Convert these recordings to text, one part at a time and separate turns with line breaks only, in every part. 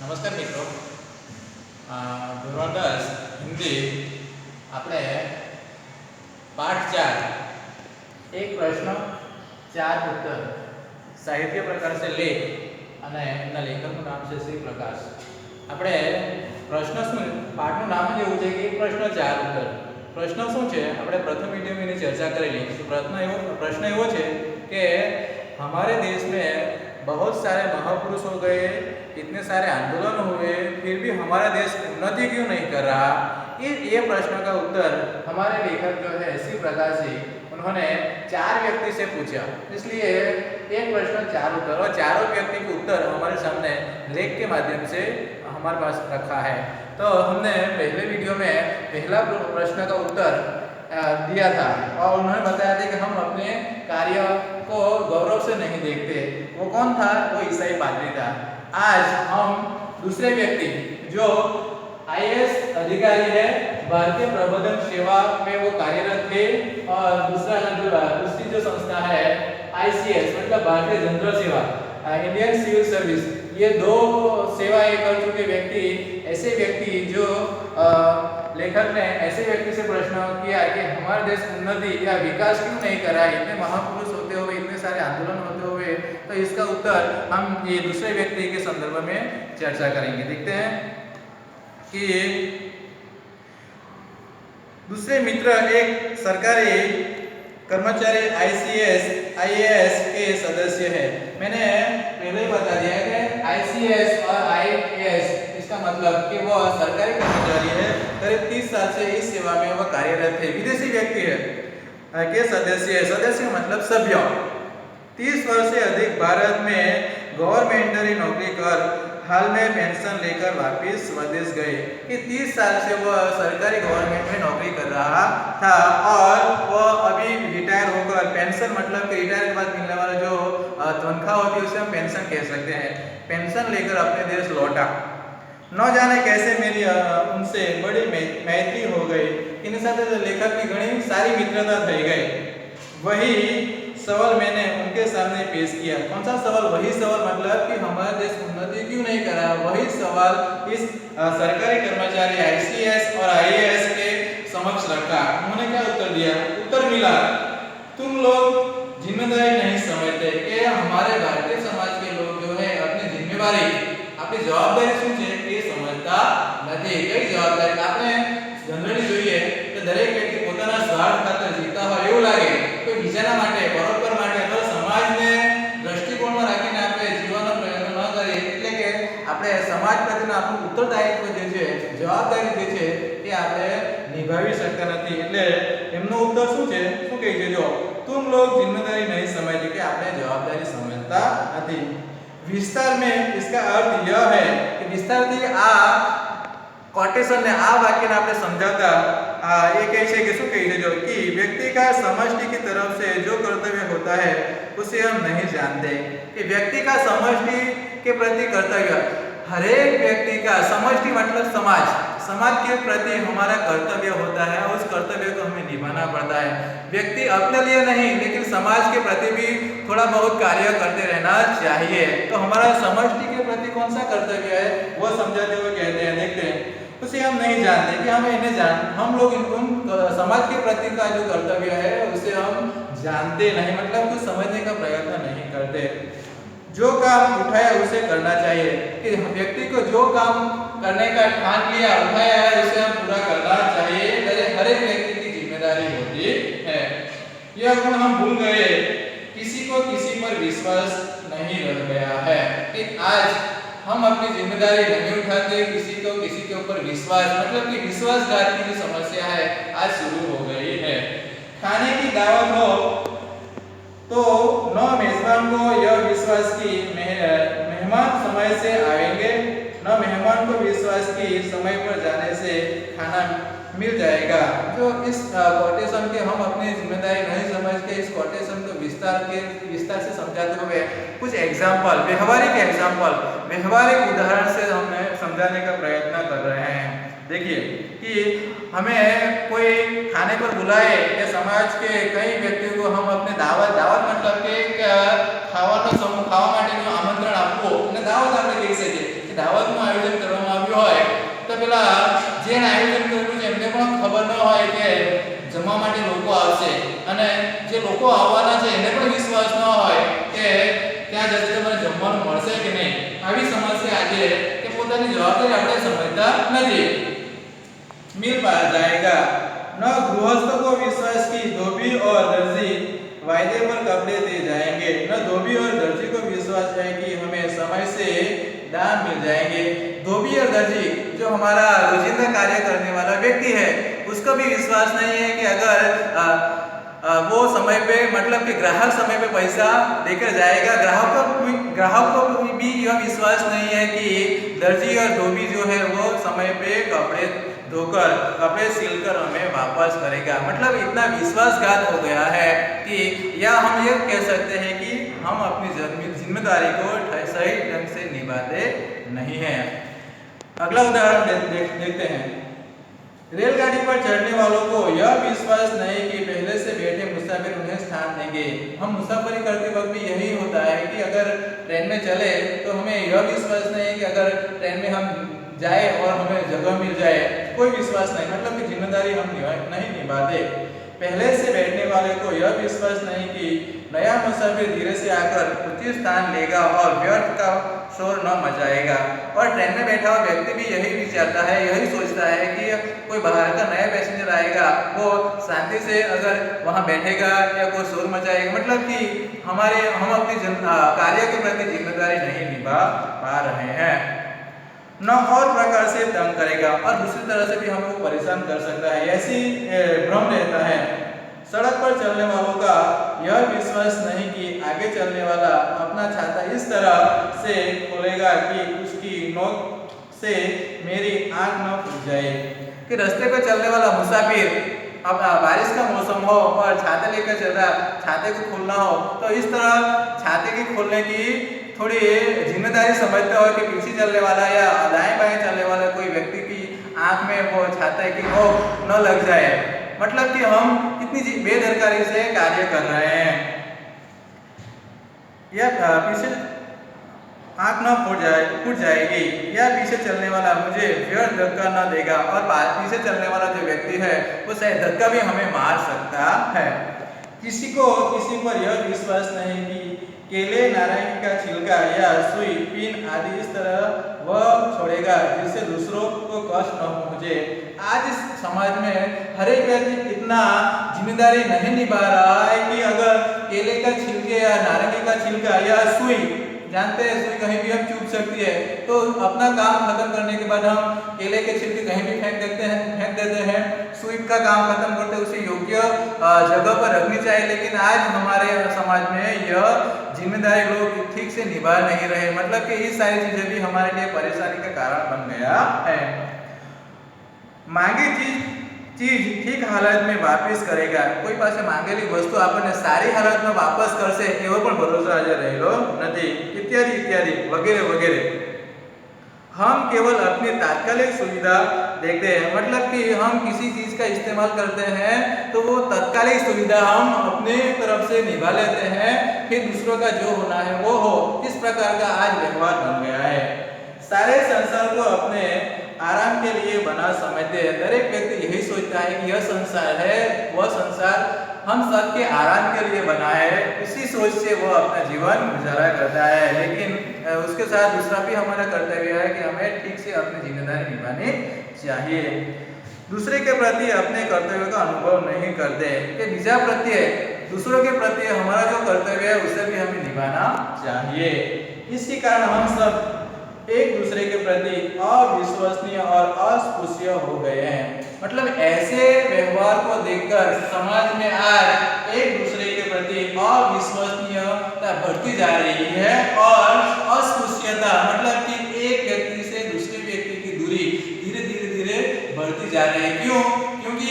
નમસ્કાર મિત્રો, ધોરણ 10 હિન્દી આપણે પાઠ 4 એક પ્રશ્ન 4 ઉત્તર સાહિત્ય પ્રકાર છે લેખ અને એમના લેખકનું નામ છે શ્રી પ્રકાશ. આપણે પ્રશ્ન શું, પાઠનું નામ જ એવું છે કે એક પ્રશ્ન 4 ઉત્તર. પ્રશ્ન શું છે, આપણે પ્રથમ વિડીયો में चर्चा करेली. प्रश्न एवो છે कि हमारे देश में बहुत सारे महापुरुष हो गए, इतने सारे आंदोलन हुए, फिर भी हमारा देश उन्नति क्यों नहीं कर रहा. ये प्रश्न का उत्तर हमारे लेखक जो है श्री प्रकाश जी, उन्होंने 4 व्यक्ति से पूछा. इसलिए एक प्रश्न 4 उत्तर और चारों व्यक्ति के उत्तर हमारे सामने लेख के माध्यम से हमारे पास रखा है. तो हमने पहले वीडियो में पहला प्रश्न का उत्तर दिया था और उन्होंने बताया था कि हम अपने कार्य को गौरव से नहीं देखते. वो कौन था? वो ईसाई पादरी था. आज हम दूसरे व्यक्ति जो आईएएस अधिकारी है, भारतीय प्रबंधन सेवा में वो कार्यरत थे, और दूसरी जो संस्था है आईसीएस मतलब भारतीय जनरल सेवा, इंडियन सिविल सर्विस, ये 2 सेवाएं कर चुके व्यक्ति, ऐसे व्यक्ति जो लेखक ने ऐसे व्यक्ति से प्रश्न किया कि हमारा देश उन्नति या विकास क्यों नहीं कर रहा है, इतने महापुरुष होते हुए, इतने सारे आंदोलन होते हुए. तो इसका उत्तर हम ये दूसरे व्यक्ति के संदर्भ में चर्चा करेंगे. देखते हैं कि दूसरे मित्र एक सरकारी कर्मचारी आईएएस के सदस्य है. मैंने पहले ही बता दिया कि आईसीएस और आईएएस इसका मतलब कि वो सरकारी कर्मचारी है, करीब 30 साल से इस सेवा में वह कार्यरत है. विदेशी व्यक्ति है के सदस्य मतलब सभ्य. 30 वर्ष से अधिक भारत में गवर्नमेंटरी नौकरी कर हाल में पेंशन लेकर वापस स्वदेश गए. कि 30 साल से वह सरकारी गवर्नमेंट में नौकरी कर रहा था और वह अभी रिटायर होकर, पेंशन मतलब कि रिटायर के बाद मिलने वाला जो तनख्वाह होती है उसे हम पेंशन कह सकते हैं, पेंशन लेकर अपने देश लौटा. न जाने कैसे मेरी उनसे बड़ी मैत्री हो गई. इनके साथ लेखक की घनी सारी मित्रता થઈ ગઈ. वही सवाल मैंने उनके सामने पेश किया. कौन सा सवाल? वही सवाल मतलब कि हमारा देश उन्नति क्यों नहीं कर रहा. वही सवाल इस सरकारी कर्मचारी आईसीएस और आईएएस के समक्ष रखा. उन्होंने क्या उत्तर दिया? उत्तर मिला, तुम लोग जिम्मेदारी नहीं समझते कि हमारे भारतीय समाज के लोग जो है अपनी जिम्मेदारी, अपनी जवाबदारी શું છે એ સમજતા નથી. કઈ જવાબદારી? આપણે જનરલી જોઈએ કે દરેક વ્યક્તિ પોતાના સ્વાર્થ ખાતર જીવતા હોય એવું લાગે, કોઈ બીજાના માટે, પરોપકાર માટે અથવા સમાજને દ્રષ્ટિકોણમાં રાખીને આપણે જીવવાનો પ્રયત્ન ન કરીએ, એટલે કે આપણે સમાજ પ્રત્યેનું આપણું ઉત્તરદાયિત્વ જે છે, જવાબદારી જે છે એ આપણે નિભાવી શકતા નથી. એટલે એમનો ઉત્તર શું છે, શું કહે છે? જો तुम लोग जिम्मेदारी नहीं समझते कि आपने जवाबदारी समझता नहीं. विस्तार में इसका अर्थ यह है कि विस्तार थी आ कोटेशन ने आ वाक्य ने आपने समझाता ये कहे छे कि શું કહે છે જો कि व्यक्ति का समष्टि की तरफ से जो कर्तव्य होता है उसे हम नहीं जानते. कि व्यक्ति का समष्टि के प्रति कर्तव्य, हर एक व्यक्ति का समष्टि मतलब समाज, समाज के प्रति हमारा कर्तव्य होता है, उस कर्तव्य को हमें निभाना पड़ता है. व्यक्ति अपने लिए नहीं लेकिन समाज के प्रति भी थोड़ा बहुत कार्य करते रहना चाहिए. तो हमारा समष्टि के प्रति कौन सा कर्तव्य है वो समझाते हुए कहते हैं, देखते हैं, उसे हम नहीं जानते कि हमें इन्हें हम लोग उन समाज के प्रति का जो कर्तव्य है उसे हम जानते नहीं, मतलब कुछ समझने का प्रयत्न नहीं करते. जो काम उठाया उसे करना चाहिए. कि व्यक्ति को जो काम करने का ठान लिया, उठाया है, उसे हम पूरा करना चाहिए. हर एक व्यक्ति की जिम्मेदारी होती है. यह गुण हम भूल गए, किसी को किसी पर विश्वास नहीं रह गया है. कि आज हम अपनी जिम्मेदारी नहीं उठाते, किसी को किसी के ऊपर विश्वास, मतलब कि विश्वासघात की जो समस्या है आज शुरू हो गई है. खाने की दावत हो तो न मेजबान को यह विश्वास की मेहमान समय से आएंगे, न मेहमान को विश्वास की समय पर जाने से खाना मिल जाएगा. जो इस कोटेशन के हम अपनी जिम्मेदारी नहीं समझते, इस कोटेशन को विस्तार से समझाते हुए कुछ एग्जाम्पल, व्यवहारिक उदाहरण से हमने समझाने का प्रयत्न कर रहे हैं. देखिए कि हमें कोई खाने पर बुलाए या समाज के कई व्यक्तियों को हम अपने दावत मतलब કે ખાવાનો સમૂહ ખાવા માટેનું આમંત્રણ આપવું અને દાવત આપણે કહી શકીએ કે દાવતનું આયોજન લોકો આવવાના છે એને પણ વિશ્વાસ ન હોય કે ત્યાં જશે તો મને જમવાનું મળશે કે નહીં. આવી સમસ્યા આજે કે પોતાની જવાબદારી આપણે સમજતા નથી. मिल पा जाएगा न गृहस्थ को विश्वास की धोबी और दर्जी वायदे पर कपड़े दे जाएंगे, न धोबी और दर्जी को विश्वास है कि हमें समय से दाम मिल जाएंगे. धोबी और दर्जी जो हमारा रोजिंदा कार्य करने वाला व्यक्ति है उसको भी विश्वास नहीं है कि अगर वो समय पे मतलब कि ग्राहक समय पे पैसा देकर जाएगा. ग्राहक को भी यह विश्वास नहीं है कि दर्जी और धोबी जो है वो समय पे कपड़े धोकर कपड़े सिलकर हमें वापस करेगा. मतलब इतना विश्वासघात हो गया है कि या हम ये कह सकते हैं कि हम अपनी जिम्मेदारी को सही ढंग से निभाते नहीं हैं. अगला उदाहरण देखते हैं. रेलगाड़ी पर चढ़ने वालों को यह विश्वास नहीं कि पहले से बैठे मुसाफिर उन्हें स्थान देंगे. हम मुसाफरी करते वक्त भी यही होता है कि अगर ट्रेन में चले तो हमें यह विश्वास नहीं कि अगर ट्रेन में हम जाए और हमें जगह मिल जाए, कोई विश्वास नहीं. मतलब कि जिम्मेदारी हम नहीं निभाते. पहले से बैठने वाले को यह विश्वास नहीं कि नया मुसाफिर धीरे से आकर उचित स्थान लेगा और व्यर्थ का शोर न मचाएगा. और ट्रेन में बैठा हुआ व्यक्ति भी यही विचारता है, यही सोचता है कि कोई बाहर का नया पैसेंजर आएगा वो शांति से अगर वहाँ बैठेगा या कोई शोर मचाएगा. मतलब कि हम अपनी कार्य के प्रति जिम्मेदारी नहीं निभा पा रहे हैं. न और प्रकार से तंग करेगा और दूसरी तरह से भी हमको परेशान कर सकता है. ऐसी भ्रम रहता है. सड़क पर चलने वालों का यह विश्वास नहीं कि आगे चलने वाला अपना छाता इस तरह से खोलेगा कि उसकी नोक से मेरी आंख न फूट जाए. कि रास्ते पर चलने वाला मुसाफिर अब बारिश का मौसम हो और छाते लेकर चल रहा, छाते को खोलना हो तो इस तरह छाते के खोलने की थोड़ी जिम्मेदारी समझते हो कि पीछे चलने वाला या दाएं बाएं चलने वाला कोई व्यक्ति की आंख में वो छाता है कि वो न लग जाए. मतलब कि हम इतनी बेदरकारी से कार्य कर रहे हैं. या पीछे आंख न फूट जाएगी या पीछे चलने वाला मुझे व्यर्थ धक्का न देगा और पीछे चलने वाला जो व्यक्ति है वो शायद धक्का भी हमें मार सकता है. किसी पर यह विश्वास नहीं कि केले, नारंगी का छिलका या सुई, पिन आदि इस तरह वह छोड़ेगा जिससे दूसरों को कष्ट न पहुंचे. आज इस समाज में हर एक व्यक्ति इतना जिम्मेदारी नहीं निभा रहा है कि अगर केले का छिलके या नारंगी का छिलका या सुई, जानते हैं सुई कहीं भी हम चुभ सकती है तो अपना काम खत्म करने के बाद हम केले के छिलके कहीं भी फेंक देते हैं. सुई का काम खत्म करते उसे योग्य जगह पर रखनी चाहिए. लेकिन आज हमारे समाज में यह जिम्मेदारी लोग ठीक से निभा नहीं रहे. मतलब कि ये सारी चीजें भी हमारे लिए परेशानी का कारण बन गया है. मांगी चीज ठीक हालत में वापस करेगा. कोई पासे मांगेली वस्तु આપણને સારી હાલતમાં વાપસ કરશે એવો પણ ભરોસો આજે રહેલો નથી. इत्यादि वगैरह वगैरह. हम केवल अपनी तात्कालिक सुविधा देखते हैं. मतलब कि हम किसी चीज का इस्तेमाल करते हैं तो वो तात्कालिक सुविधा हम अपने तरफ से निभा लेते हैं, फिर दूसरों का जो होना है वो हो. इस प्रकार का आज व्यवहार बन गया है. सारे संसार को अपने आराम के लिए बना समझते हैं. दरेक व्यक्ति यही सोचता है कि यह संसार है वह संसार हम सबके आराम के लिए बना है. इसी सोच से वो अपना जीवन गुजारा करता है. लेकिन उसके साथ दूसरा भी हमारा कर्तव्य है कि हमें ठीक से अपनी जिम्मेदारी निभानी चाहिए. दूसरे के प्रति अपने कर्तव्य का अनुभव नहीं करते कि बीजा प्रति दूसरों के प्रति हमारा जो कर्तव्य है उसे भी हमें निभाना चाहिए. इसी कारण हम सब एक दूसरे के प्रति अविश्वसनीय और अस्पृश्य हो गए हैं. मतलब ऐसे व्यवहार को देखकर समाज में आज एक दूसरे के प्रति अविश्वसनीयता बढ़ती जा रही है और अस्पृश्यता मतलब कि एक व्यक्ति से दूसरे व्यक्ति की दूरी धीरे बढ़ती जा रही है. क्यों? क्योंकि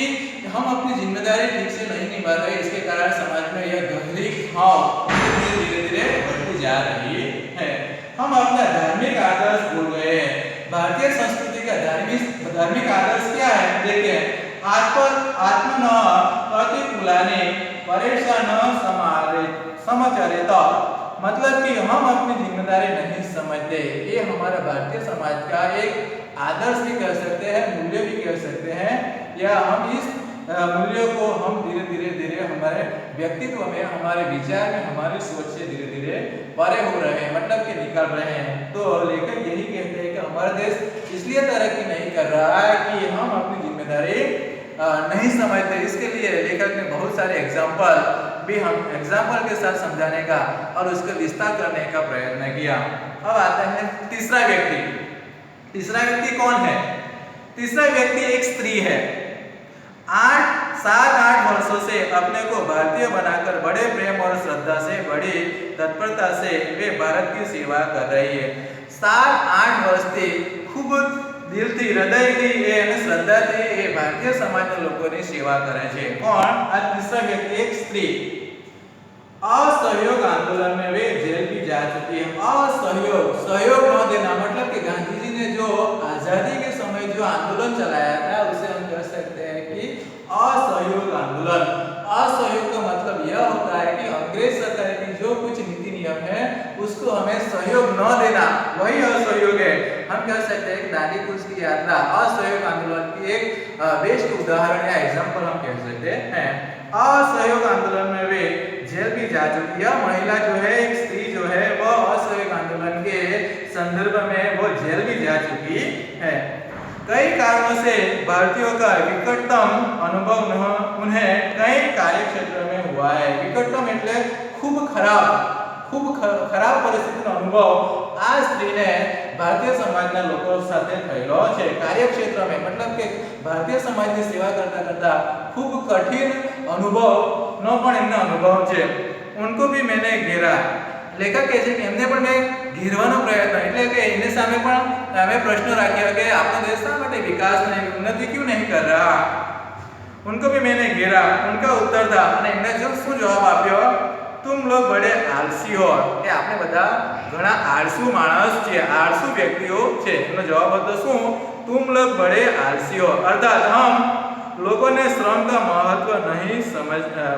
हम अपनी जिम्मेदारी ठीक से नहीं निभा रहे. इसके कारण समाज में यह गहरी घाव धीरे बढ़ती जा रही है. हम अपना धार्मिक आदर्श भूल गए हैं. भारतीय संस्कृति का धार्मिक आदर्श क्या है? देखते हैं. आत्मन प्रतिकूलाने परेशान समचरिता. मतलब कि हम अपनी जिम्मेदारी नहीं समझते. ये हमारा भारतीय समाज का एक आदर्श भी कह सकते हैं, मूल्य भी कह सकते हैं. या हम मूल्यों को हम धीरे धीरे हमारे व्यक्तित्व में, हमारे विचार में, हमारी सोच से धीरे धीरे परे हो रहे हैं, मतलब कि निकल रहे हैं। तो लेखक यही कहते हैं कि हमारा देश इसलिए तरक्की नहीं कर रहा है कि हम अपनी जिम्मेदारी नहीं समझते। इसके लिए लेखक ने बहुत सारे एग्जाम्पल भी हम एग्जाम्पल के साथ समझाने का और उसका विस्तार करने का प्रयत्न किया। अब आता है तीसरा व्यक्ति। तीसरा व्यक्ति कौन है? तीसरा व्यक्ति एक स्त्री है। 7-8 वर्षों से अपने को भारतीय बनाकर बड़े प्रेम और श्रद्धा से, बड़ी तत्परता से वे भारत की सेवा कर रही है। 7-8 વર્ષથી ખૂબ દિલથી, હૃદયથી અને શ્રદ્ધાથી એ ભારતીય સમાજના લોકોની સેવા કરે છે। કોણ? આ तीसरा व्यक्ति एक स्त्री। असहयोग आंदोलन में वे जेल भी जा चुकी है। असहयोग, सहयोग न देना मतलब कि गांधी जी ने जो आजादी के समय जो आंदोलन चलाया था उसे हम कह सकते हैं कि असहयोग आंदोलन। असहयोग का मतलब यह होता है कि अंग्रेज सरकार की जो कुछ नीति नियम है उसको हमें सहयोग न देना, वही असहयोग है। हम कह सकते हैं कि दांडी कूच की यात्रा असहयोग आंदोलन की एक बेस्ट उदाहरण या एग्जांपल हम कह सकते हैं। असहयोग आंदोलन में वे जेल भी जा चुकी है। महिला जो है, एक स्त्री जो है, वह असहयोग आंदोलन के संदर्भ में वो जेल भी जा चुकी है। कई कारणों से भारतीयों का विकटतम अनुभव उन्हें कई कार्य क्षेत्र में हुआ है। विकटतम એટલે ખૂબ ખરાબ પરિસ્થિતિનો અનુભવ આ સ્ત્રીને ભારતીય સમાજના લોકો સાથે થયેલો છે। કાર્યક્ષેત્રમાં मतलब કે ભારતીય સમાજની સેવા કરતા કરતા ખૂબ કઠિન અનુભવનો પણ એમનો અનુભવ છે। उनको भी मैंने घेरा। લેખક કહે છે કે એમને પણ મેં ઘેરવાનો પ્રયત્ન, એટલે કે એની સામે પણ અમે પ્રશ્ન રાખ્યા કે આપણો દેશ શા માટે વિકાસ નહીં, ઉન્નતિ क्यों नहीं कर रहा। उनको भी मैंने घेरा। उनका उत्तर था અને એમને જો શું જવાબ આપ્યો, तुम लोग बड़े आलसी हो। કે આપણે બધા ઘણા આળસુ માણસ છે, આળસુ વ્યક્તિઓ છે। એનો જવાબ હતો શું? तुम लोग बड़े आलसी हो, अर्थात हम लोगों ने श्रम का महत्व नहीं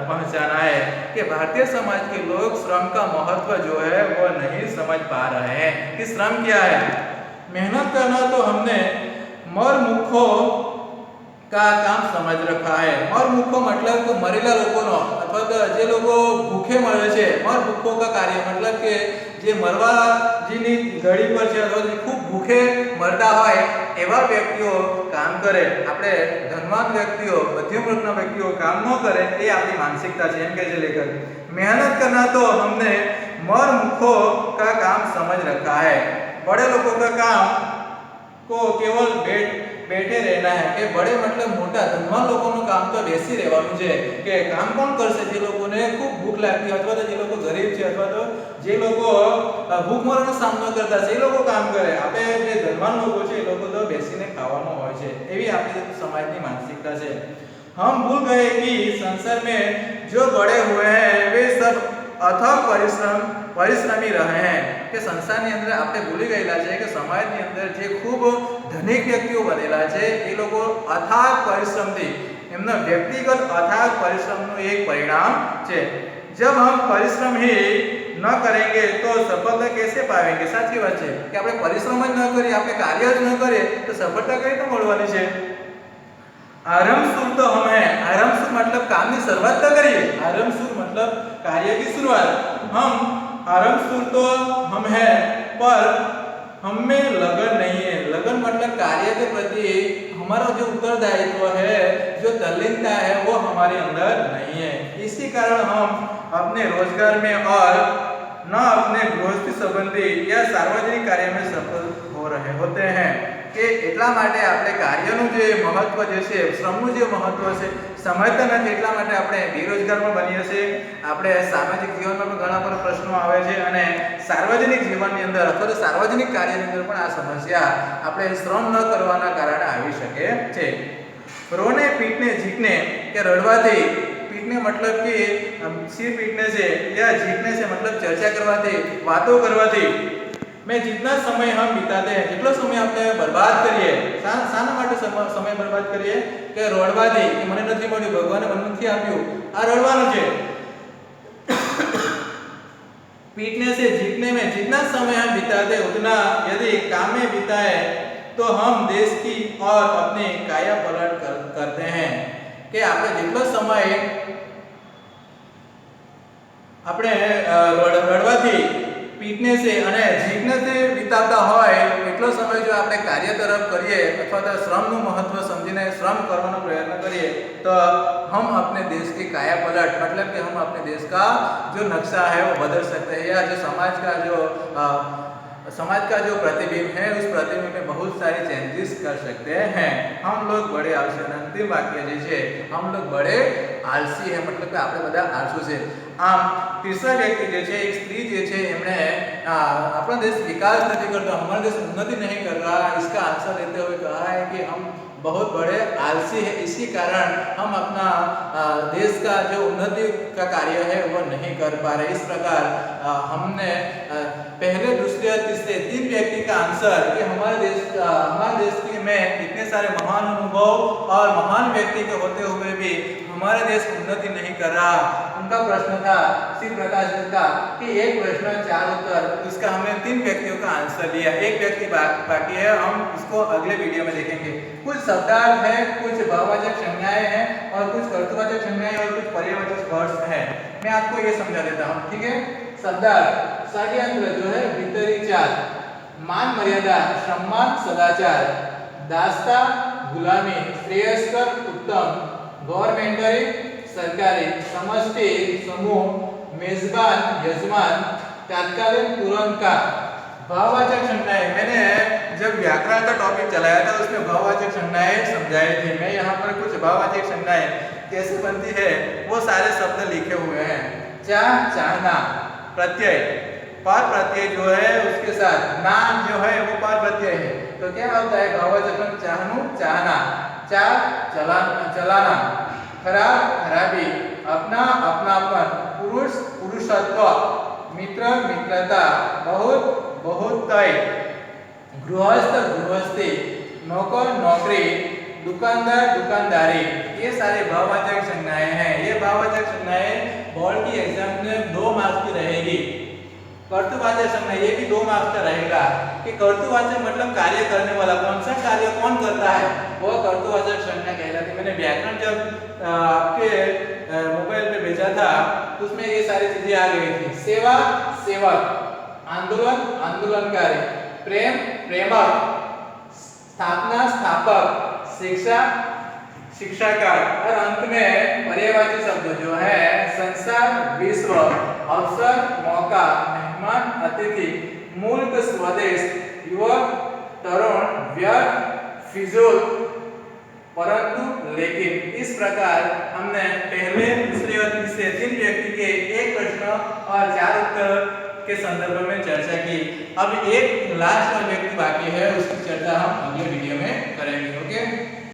पहचाना है कि भारतीय समाज के लोग श्रम का महत्व जो है वो नहीं समझ पा रहे हैं कि श्रम क्या है। मेहनत करना तो हमने मर मुखो का काम समझ रखा है। मर मुखो मतलब तो मरेला लोगोनो अथवा तो जे लोगो भूखे मरे छे, मर मुखो का कार्य मतलब के जे मरवा जीनी घड़ी पर छे अथवा खूब भूखे मरता होय एवा व्यक्तिओ काम करे। આપણે ધનવાન વ્યક્તિઓ, મધ્યમ વર્ગના વ્યક્તિઓ કામ ન કરે એ આપણી માનસિકતા છે, એમ કહે છે લેખક। मेहनत करना तो हमने मर मुखो का काम समझ रखा है। बड़े लोगों का काम को केवल बैठे रहना है કે બડે मतलब મોટા ધનવાન લોકોનું કામ તો બેસી રહેવાનું છે। કે કામ કોણ કરશે? જે લોકોને ખૂબ ભૂખ લાગતી અથવા તો જે લોકો ગરીબ છે અથવા તો જે લોકો ભૂખમરનો સામનો કરતા છે એ લોકો કામ કરે। આપણે જે ધનવાન લોકો છે એ લોકો તો બેસીને ખાવાનું હોય છે, એવી આપણી સમાજની માનસિકતા છે। हम भूल गए कि संसार में जो बड़े हुए हैं वे सब અથાગ પરિશ્રમી રહે हैं। કે સંસારની અંદર આપણે ભૂલી ગયેલા છે કે સમાજની અંદર જે ખૂબ ધનિક વ્યક્તિઓ બનેલા છે એ લોકો અથાગ પરિશ્રમથી, એમના વ્યક્તિગત અથાગ પરિશ્રમનું એક પરિણામ છે। जब हम परिश्रम ही न करेंगे तो सफलता कैसे पाएंगे। साચી વાત છે કે આપણે પરિશ્રમ જ ન કરીએ, આપણે કાર્ય જ ન કરીએ તો સફળતા કઈ રીતે મળવાની છે। आरंभ शुरू तो हम है। आरंभ शुरू मतलब काम की शुरुआत तो करिए। आरंभ शुरू मतलब कार्य की शुरुआत। हम आरंभ शुरू तो हम है पर हम में लगन नहीं है। लगन मतलब कार्य के प्रति हमारा जो उत्तरदायित्व है, जो तल्लीनता है वो हमारे अंदर नहीं है। इसी कारण हम अपने रोजगार में और न अपने गृहस्थी संबंधी या सार्वजनिक कार्य में सफल हो रहे होते हैं। કે એટલા માટે આપણે કાર્યનું જે મહત્વ જે છે, શ્રમનું જે મહત્વ છે સમજતા નથી, એટલા માટે આપણે બેરોજગાર પણ બનીએ છીએ। આપણે સામાજિક જીવનમાં પણ ઘણા બધા પ્રશ્નો આવે છે અને સાર્વજનિક જીવનની અંદર અથવા તો સાર્વજનિક કાર્યની અંદર પણ આ સમસ્યા આપણે શ્રમ ન કરવાના કારણે આવી શકે છે। રોને પીટને ઝીકને કે રડવાથી, પીટને मतलब કે સિર પીટને છે या ઝીકને છે मतलब ચર્ચા કરવાથી, વાતો કરવાથી। मैं जितना समय हम बिताते हैं, જેટલો સમય આપણે બરબાદ કરીએ, શાના માટે સમય બરબાદ કરીએ કે રડવાથી, કે મને નથી મળ્યું, ભગવાને મને નથી આપ્યું, આ રડવાનું છે। पीटने से जीतने में जितना समय हम बिताते उतना यदि काम में बिताए तो हम देश की और अपने काया पलट करते हैं। કે આપણે જેટલો સમય આપણે રડવાથી પીઠને છે અને જીભને છે વિતાવતા હોય એટલો સમય જો આપણે કાર્ય તરફ કરીએ અથવા તો શ્રમનું મહત્વ સમજીને શ્રમ करવાનો प्रयत्न करिए तो हम अपने देश की काया पलट मतलब कि हम अपने देश का जो नक्शा है वो बदल सकते हैं या जो समाज का जो प्रतिबिंब है उस प्रतिबिंब में बहुत सारे चेंजेस कर सकते हैं। हम लोग बड़े आलसी अंतिम वाक्य जे छे हम लोग बड़े आलसी है मतलब कि આપણે બધા આળસુ છે। આમ तीसरा व्यक्ति जे छे एक स्त्री जे छे एमणे अपना देश विकास नहीं करता हमारा देश उन्नति नहीं कर रहा इसका आंसर देते हुए कहा है कि हम बहुत बड़े आलसी है इसी कारण हम अपना देश का जो उन्नति का कार्य है वो नहीं कर पा रहे। इस प्रकार हमने पहले दूसरे तीसरे तीन व्यक्ति का आंसर कि हमारे देश में इतने सारे महान अनुभव और महान व्यक्ति के होते हुए भी हमारा देश उन्नति नहीं कर रहा। उनका प्रश्न था श्री प्रकाश जी का कि एक प्रश्न 4 उत्तर उसका हमने 3 व्यक्तियों का आंसर लिया एक व्यक्ति बाकी है हम इसको अगले वीडियो में देखेंगे। कुछ शब्दार्थ है कुछ भाववाचक संज्ञाएं हैं और कुछ कर्तृवाचक संज्ञाएं और कुछ पर्यायवाचक वर्ड्स हैं। मैं आपको ये समझा देता हूँ ठीक है। शब्दार्थ षड्यंत्र जो है भीतरी चाल मान मर्यादा सम्मान सदाचार दास्ता गुलामी श्रेयस्कर उत्तम गवर्नमेंटरी सरकारी समष्टि समूह मेजबान यजमान तात्कालीन तुरंत का। भाववाचक संज्ञाएं मैंने जब व्याकरण का टॉपिक चलाया था उसमें भाववाचक संज्ञाएं समझाए थे। मैं यहाँ पर कुछ भाववाचक संज्ञाएं कैसे बनती है वो सारे शब्द लिखे हुए हैं। चाह चाहना प्रत्यय पर प्रत्यय जो है उसके साथ ना जो है वो पर प्रत्यय है तो क्या होता है भाववाचक चाहनु चाहना चाह चलाना खराब खराबी अपना अपनापन पुरुष पुरुषत्व मित्र मित्रता बहुत बहुतय गृहस्थ गृहस्थी नौकर नौकरी दुकानदार दुकानदारी ये सारे भाववाचक संज्ञाएं हैं। ये भाववाचक संज्ञाएं बोर्ड की एग्जाम में 2 मार्क्स की रहेगी। कर्तृवाचक संज्ञा ये भी 2 मार्क्स का रहेगा कि कर्तृवाचक मतलब कार्य करने वाला कौन सा कार्य कौन करता है वो कर्तृवाचक संज्ञा कहलाती है। मैंने व्याकरण जब आपके मोबाइल पे भेजा था उसमें ये सारी चीजें आ गई थी। सेवा सेवक आंदोलन आंदोलनकारी प्रेम प्रेमक स्थापना स्थापक शिक्षा शिक्षाकार और अंत में पर्यायवाची शब्द जो है संसार विश्व अवसर मौका मेहमान अतिथि मुल्क स्वदेश युवक तरुण व्यर्थ फिजूल परंतु लेकिन इस प्रकार हमने पहले दूसरे और तीसरे 3 व्यक्ति के एक प्रश्न और 4 उत्तर के संदर्भ में चर्चा की। अब एक लास्ट व्यक्ति बाकी है उसकी चर्चा हम अगले वीडियो में करेंगे। ओके।